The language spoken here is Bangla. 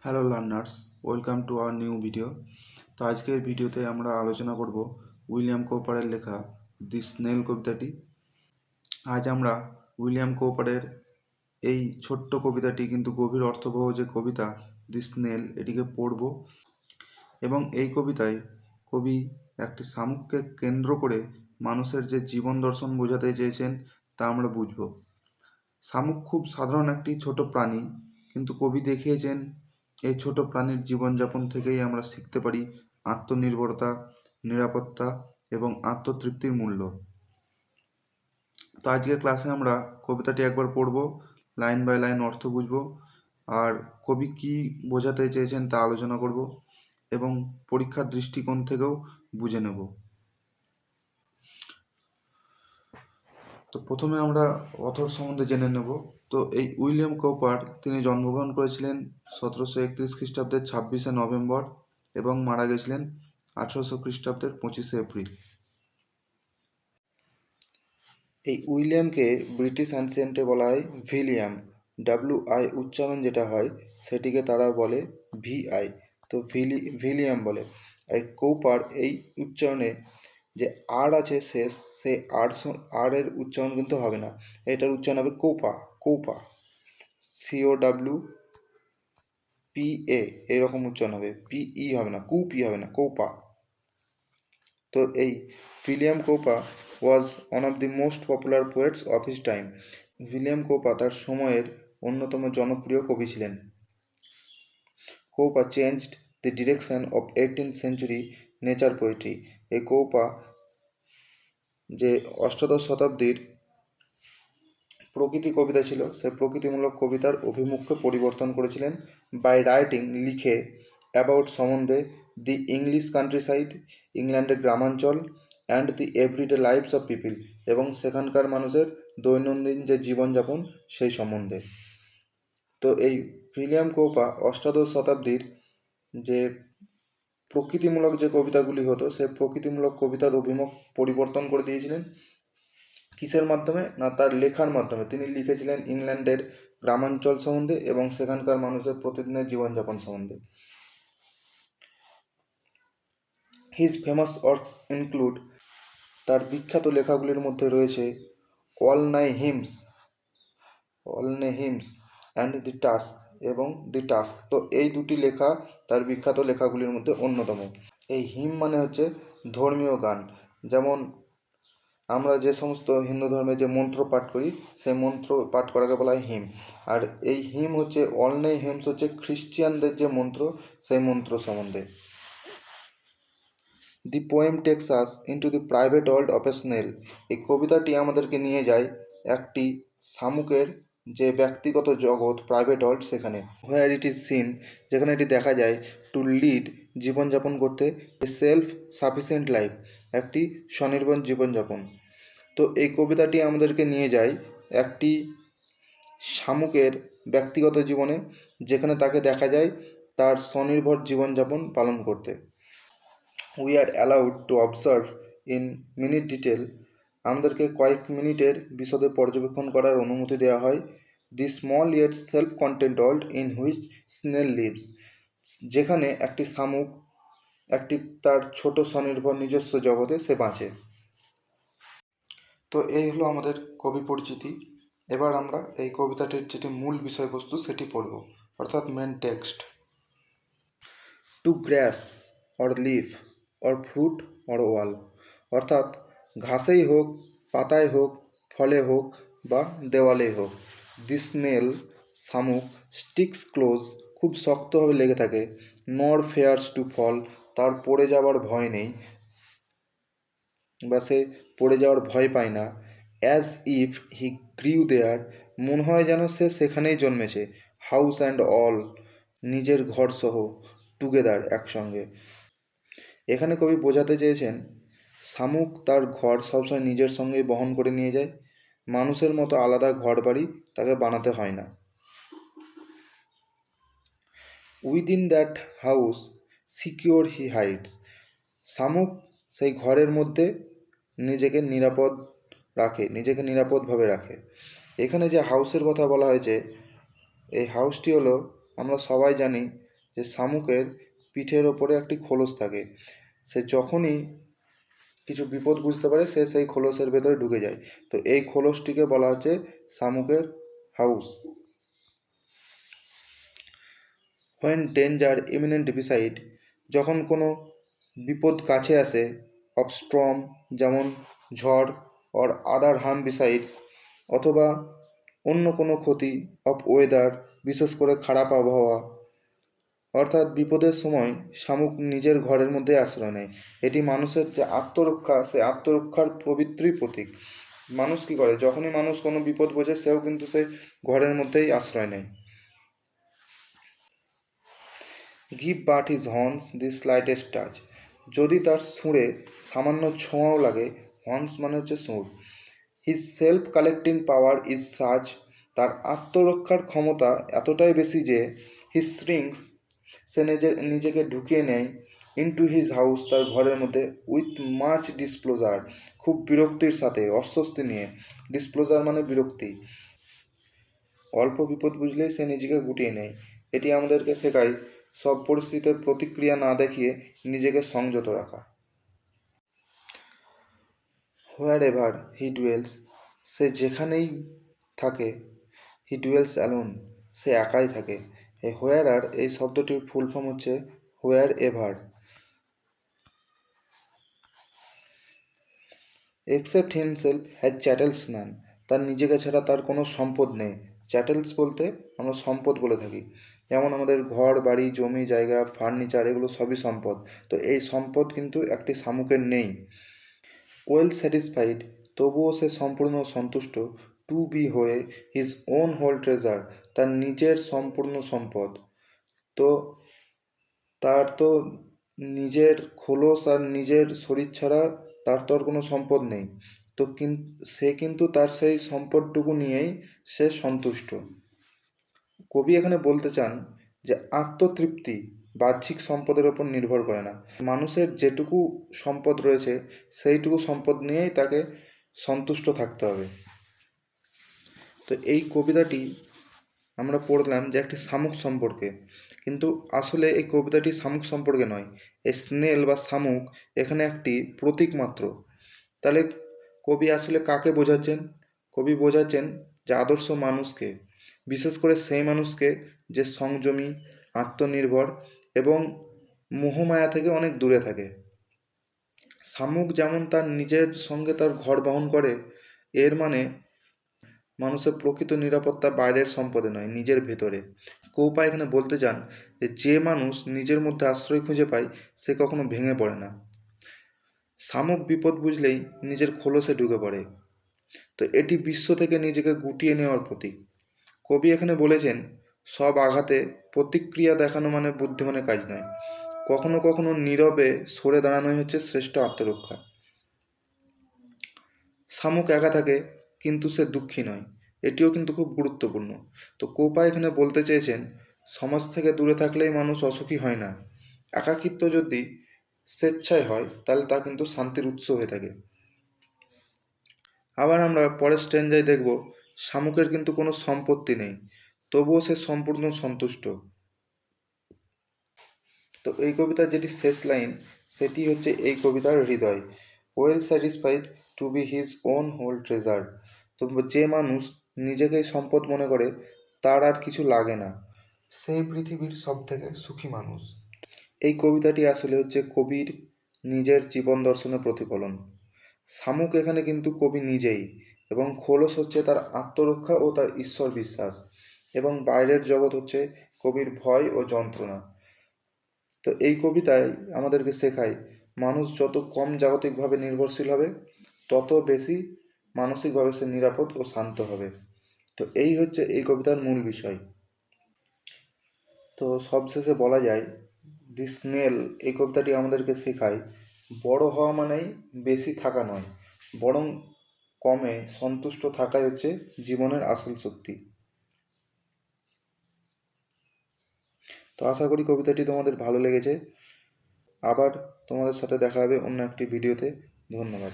Hello learners, welcome to our new video. তো আজকের ভিডিওতে আমরা আলোচনা করব উইলিয়াম কোপারের লেখা দি স্নেল কবিতাটি। আজ আমরা উইলিয়াম কোপারের এই ছোট্ট কবিতাটি কিন্তু গভীর অর্থবহ যে কবিতা দি স্নেল, এটিকে পড়ব এবং এই কবিতায় কবি একটি শামুককে কেন্দ্র করে মানুষের যে জীবন দর্শন বোঝাতে চেয়েছেন তা আমরা বুঝব। শামুক খুব সাধারণ একটি ছোট প্রাণী, কিন্তু কবি দেখিয়েছেন এই ছোট প্রাণীর জীবনযাপন থেকেই আমরা শিখতে পারি আত্মনির্ভরতা, নিরাপত্তা এবং আত্মতৃপ্তির মূল্য। তো আজকের ক্লাসে আমরা কবিতাটি একবার পড়ব, লাইন বাই লাইন অর্থ বুঝব, আর কবি কী বোঝাতে চেয়েছেন তা আলোচনা করব এবং পরীক্ষার দৃষ্টিকোণ থেকেও বুঝে নেব। তো প্রথমে আমরা অথর সম্বন্ধে জেনে নেব। তো এই উইলিয়াম কোপার তিনি জন্মগ্রহণ করেছিলেন 1731 খ্রিস্টাব্দের 26শে নভেম্বর এবং মারা গেছিলেন 1800 খ্রিস্টাব্দের 25শে এপ্রিল। এই উইলিয়ামকে ব্রিটিশ অ্যানসিয়েন্টে বলা হয় ভিলিয়াম। WI উচ্চারণ যেটা হয় সেটিকে তারা বলে VI, তো ভিলিয়াম বলে। আর কৌপার এই উচ্চারণে যে আর আছে শেষ, সেই আর এর উচ্চারণ কিন্তু হবে না, এটার উচ্চারণ হবে কৌপা। কৌপা, COWPA এরকম উচ্চারণ হবে, PE হবে না, কুপি হবে না, কৌপা। তো এই William Cowper was one of the most popular poets of his time. William Cowper তার সময়ের অন্যতম জনপ্রিয় কবি ছিলেন। Cowper changed the direction of 18th century nature poetry. এই কোপা যে অষ্টাদশ শতাব্দীর প্রকৃতি কবিতা ছিল, সে প্রকৃতিমূলক কবিতার অভিমুখকে পরিবর্তন করেছিলেন বাই রাইটিং, লিখে, অ্যাবাউট সম্বন্ধে দি ইংলিশ কান্ট্রিসাইড, ইংল্যান্ডের গ্রামাঞ্চল, and the everyday lives of people, এবং সেখানকার মানুষের দৈনন্দিন যে জীবনযাপন সেই সম্বন্ধে। তো এই উইলিয়াম কোপা অষ্টাদশ শতাব্দীর যে প্রকৃতিমূলক যে কবিতাগুলি হতো, সে প্রকৃতিমূলক কবিতার অভিমুখ পরিবর্তন করে দিয়েছিলেন। কিসের মাধ্যমে? না, তার লেখার মাধ্যমে। তিনি লিখেছিলেন ইংল্যান্ডের গ্রামাঞ্চল সম্বন্ধে এবং সেখানকার মানুষের প্রতিদিনের জীবনযাপন সম্বন্ধে। হিজ ফেমাস ওয়ার্কস ইনক্লুড, তার বিখ্যাত লেখাগুলির মধ্যে রয়েছে অল নাই হিমস অ্যান্ড দি টাস্ক এবং দি টাস্ক। তো এই দুটি লেখা তার বিখ্যাত লেখাগুলির মধ্যে অন্যতম। এই হিম মানে হচ্ছে ধর্মীয় গান, যেমন আমরা যে সমস্ত হিন্দু ধর্মে যে মন্ত্র পাঠ করি, সেই মন্ত্র পাঠ করাকে বলা হয় হিম। আর এই হিম হচ্ছে, অল নাই হিমস হচ্ছে খ্রিস্টিয়ানদের যে মন্ত্র, সেই মন্ত্র সম্বন্ধে। The poem takes us into the private world of a snail. এই কবিতাটি আমাদেরকে নিয়ে যায় একটি শামুকের যে ব্যক্তিগত জগৎ, প্রাইভেট ওয়ার্ল্ড, সেখানে। হোয়ার ইট ইজ সিন, যেখানে এটি দেখা যায়, টু লিড, জীবনযাপন করতে, এ সেলফ সাফিসিয়েন্ট লাইফ, একটি স্বনির্ভর জীবনযাপন। তো এই কবিতাটি আমাদেরকে নিয়ে যায় একটি শামুকের ব্যক্তিগত জীবনে, যেখানে তাকে দেখা যায় তার স্বনির্ভর জীবনযাপন পালন করতে। We are allowed to observe in minute detail, আমাদেরকে কয়েক মিনিটের বিশদে পর্যবেক্ষণ করার অনুমতি দেওয়া হয়। The small yet self content world in which snail lives, যেখানে একটি শামুক একটি তার ছোট স্বনির্ভর নিজস্ব জগতে সে বাঁচে। তো এই হলো আমাদের কবি পরিচিতি। এবার আমরা এই কবিতাটির যেটি মূল বিষয়বস্তু সেটি পড়ব, অর্থাৎ main text. To grass or leaf or fruit or wall, অর্থাৎ ঘাসেই হোক, পাতায় হোক, ফলে হোক বা দেওয়ালেই হোক। দি স্নেল, শামুক, স্টিক্স ক্লোজ, খুব শক্তভাবে লেগে থাকে। নর ফেয়ার্স টু ফল, তার পড়ে যাওয়ার ভয় নেই বা সে পড়ে যাওয়ার ভয় পায় না। অ্যাজ ইফ হি গ্রিউ দেয়ার, মনে হয় যেন সে সেখানেই জন্মেছে। হাউস অ্যান্ড অল, নিজের ঘরসহ, টুগেদার, একসঙ্গে। এখানে কবি বোঝাতে চেয়েছেন শামুক তার ঘর সবসময় নিজের সঙ্গেই বহন করে নিয়ে যায়, মানুষের মতো আলাদা ঘর বাড়ি তাকে বানাতে হয় না। Within that house secure he hides, শামুক সেই ঘরের মধ্যে নিজেকে নিরাপদভাবে রাখে। এখানে যে হাউসের কথা বলা হয়েছে, এই হাউসটি হলো, আমরা সবাই জানি যে শামুকের পিঠের ওপরে একটি খোলস থাকে, সে যখনই কিছু বিপদ বুঝতে পারে সে সেই খোলসের ভেতরে ঢুকে যায়। তো এই খোলসটিকে বলা হচ্ছে শামুকের house. When danger imminent beside, যখন কোনো বিপদ কাছে আসে, অফ স্ট্রম যেমন ঝড়, অর আদার হার্ম বিসাইডস অথবা অন্য কোনো ক্ষতি, অফ ওয়েদার বিশেষ করে খারাপ আবহাওয়া, অর্থাৎ বিপদের সময় শামুক নিজের ঘরের মধ্যে আশ্রয় নেয়। এটি মানুষের যে আত্মরক্ষা, সে আত্মরক্ষার পবিত্রই প্রতীক। মানুষ কী করে, যখনই মানুষ কোনো বিপদ বোঝে সেও কিন্তু সে ঘরের মধ্যেই আশ্রয় নেয়। Give but his horns the slightest touch, যদি তার সুরে সামান্য ছোঁয়াও লাগে, হর্নস মানে হচ্ছে সুর। His self collecting power is such, তার আত্মরক্ষার ক্ষমতা এতটাই বেশি যে হিজ স্ট্রিংস, সে নিজেকে ঢুকিয়ে নেয় ইনটু হিজ হাউস, তার ঘরের মধ্যে, উইথ মাচ ডিসপ্লোজার, খুব বিরক্তির সাথে, অস্বস্তি নিয়ে। ডিসপ্লোজার মানে বিরক্তি। অল্প বিপদ বুঝলেই সে নিজেকে গুটিয়ে নেয়। এটি আমাদেরকে শেখায় সব পরিস্থিতিতে প্রতিক্রিয়া না দেখিয়ে নিজেকে সংযত রাখা। হোয়ার এভার হি ডুয়েলস, সে যেখানেই থাকে, হি ডুয়েলস অ্যালোন, সে একাই থাকে। এই হোয়ার আর এই শব্দটির ফুল ফর্ম হচ্ছে wherever. Except himself has chattels none, তার নিজেকে ছাড়া তার কোনো সম্পদ নেই। চ্যাটেলস বলতে আমরা সম্পদ বলে থাকি, যেমন আমাদের ঘর বাড়ি জমি জায়গা ফার্নিচার, এগুলো সবই সম্পদ। তো এই সম্পদ কিন্তু একটি শামুকের নেই। ওয়েল স্যাটিসফাইড, তবুও সে সম্পূর্ণ সন্তুষ্ট। টু বি হয়ে হিজ ওন হোল ট্রেজার, তার নিজের সম্পূর্ণ সম্পদ। তো তার তো নিজের খোলস আর নিজের শরীর ছাড়া তার তো আর কোনো সম্পদ নেই। তো সে কিন্তু তার সেই সম্পদটুকু নিয়েই সে সন্তুষ্ট। কবি এখানে বলতে চান যে আত্মতৃপ্তি বাহ্যিক সম্পদের ওপর নির্ভর করে না। মানুষের যেটুকু সম্পদ রয়েছে সেইটুকু সম্পদ নিয়েই তাকে সন্তুষ্ট থাকতে হবে। তো এই কবিতাটি আমরা পড়লাম যে একটি শামুক সম্পর্কে, কিন্তু আসলে এই কবিতাটি শামুক সম্পর্কে নয়। এই স্নেল বা শামুক এখানে একটি প্রতীক মাত্র। তাহলে কবি আসলে কাকে বোঝাচ্ছেন? কবি বোঝাচ্ছেন যে আদর্শ মানুষকে, বিশেষ করে সেই মানুষকে যে সংযমী, আত্মনির্ভর এবং মোহমায়া থেকে অনেক দূরে থাকে। শামুক যেমন তার নিজের সঙ্গে তার ঘর বহন করে, এর মানে মানুষের প্রকৃত নিরাপত্তা বাইরের সম্পদে নয়, নিজের ভেতরে। কৌপা এখানে বলতে চান যে মানুষ নিজের মধ্যে আশ্রয় খুঁজে পায় সে কখনো ভেঙে পড়ে না। শামুক বিপদ বুঝলেই নিজের খোলসে ঢুকে পড়ে। তো এটি বিশ্ব থেকে নিজেকে গুটিয়ে নেওয়ার প্রতীক। কবি এখানে বলেছেন সব আঘাতে প্রতিক্রিয়া দেখানো মানে বুদ্ধিমানের কাজ নয়। কখনো কখনো নীরবে সরে দাঁড়ানোই হচ্ছে শ্রেষ্ঠ আত্মরক্ষা। শামুক একা থাকে কিন্তু সে দুঃখী নয়, এটিও কিন্তু খুব গুরুত্বপূর্ণ। তো কোপা এখানে বলতে চেয়েছেন সমাজ থেকে দূরে থাকলেই মানুষ অসুখী হয় না। একাকিত্ব যদি স্বেচ্ছায় হয় তাহলে তা কিন্তু শান্তির উৎস হয়ে থাকে। আবার আমরা পরের স্ট্যাঞ্জায় দেখব শামুকের কিন্তু কোনো সম্পত্তি নেই, তবুও সে সম্পূর্ণ সন্তুষ্ট। তো এই কবিতার যেটি শেষ লাইন সেটি হচ্ছে এই কবিতার হৃদয়। Well satisfied to be his own whole treasure, তো যে মানুষ নিজেকেই সম্পদ মনে করে তার আর কিছু লাগে না, সেই পৃথিবীর সব থেকে সুখী মানুষ। এই কবিতাটি আসলে হচ্ছে কবির নিজের জীবন দর্শনের প্রতিফলন। শামুক এখানে কিন্তু কবি নিজেই, এবং খোলস হচ্ছে তার আত্মরক্ষা ও তার ঈশ্বর বিশ্বাস, এবং বাইরের জগৎ হচ্ছে কবির ভয় ও যন্ত্রণা। তো এই কবিতায় আমাদেরকে শেখায় মানুষ যত কম জাগতিকভাবে নির্ভরশীল হবে তত বেশি মানসিকভাবে সে নিরাপদ ও শান্ত হবে। তো এই হচ্ছে এই কবিতার মূল বিষয়। তো সবশেষে বলা যায় দি স্নেল এই কবিতাটি আমাদেরকে শেখায় বড় হওয়া মানেই বেশি থাকা নয়, বরং কমে সন্তুষ্ট থাকাই হচ্ছে জীবনের আসল শক্তি। তো আশা করি কবিতাটি তোমাদের ভালো লেগেছে। আবার তোমাদের সাথে দেখা হবে অন্য একটি ভিডিওতে। ধন্যবাদ।